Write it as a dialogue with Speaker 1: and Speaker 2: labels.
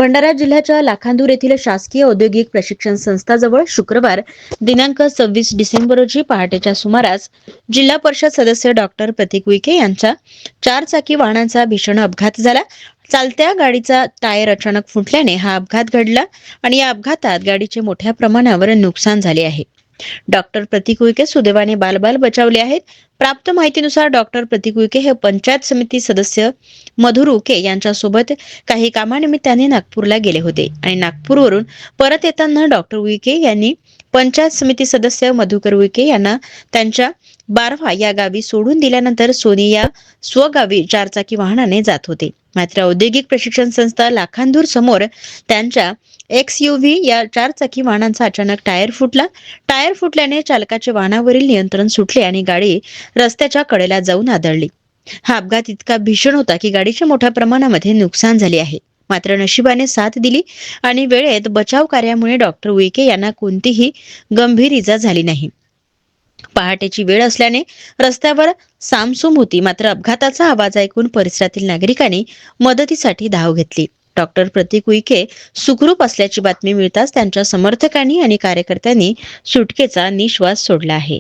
Speaker 1: भंडारा जिल्ह्याच्या लाखांदूर येथील शासकीय औद्योगिक प्रशिक्षण संस्थाजवळ शुक्रवार दिनांक 26 डिसेंबर रोजी पहाटेच्या सुमारास जिल्हा परिषद सदस्य डॉक्टर प्रतीक उईके यांच्या 4 चाकी वाहनांचा भीषण अपघात झाला. चालत्या गाडीचा टायर अचानक फुटल्याने हा अपघात घडला आणि या अपघातात गाडीचे मोठ्या प्रमाणावर नुकसान झाले आहे. डॉक्टर प्रतीक उईके सुदैवाने बालबाल बचावले आहेत. प्राप्त माहितीनुसार डॉक्टर प्रतीक उईके हे पंचायत समिती सदस्य मधुर उके यांच्यासोबत काही कामानिमित्ताने नागपूरला गेले होते आणि नागपूरवरून परत येताना डॉक्टर उईके यांनी पंचायत समिती सदस्य मधुकर उईके यांना त्यांच्या बारवा या गावी सोडून दिल्यानंतर सोनी या स्वगावी 4 चाकी वाहनाने जात होते. मात्र औद्योगिक प्रशिक्षण संस्था लाखांदूर समोर त्यांच्या XUV या 4 चाकी वाहनांचा अचानक टायर फुटला. टायर फुटल्याने चालकाचे वाहनावरील नियंत्रण सुटले आणि गाडी रस्त्याच्या कडेला जाऊन आदळली. हा अपघात इतका भीषण होता की गाडीच्या मोठ्या प्रमाणामध्ये नुकसान झाले आहे. मात्र नशिबाने साथ दिली आणि वेळेत बचाव कार्यामुळे डॉक्टर उईके यांना कोणतीही गंभीर इजा झाली नाही. पहाटेची वेळ असल्याने रस्त्यावर सामसूम होती. मात्र अपघाताचा आवाज ऐकून परिसरातील नागरिकांनी मदतीसाठी धाव घेतली. डॉक्टर प्रतीक उईके सुखरूप असल्याची बातमी मिळताच त्यांच्या समर्थकांनी आणि कार्यकर्त्यांनी सुटकेचा निश्वास सोडला आहे.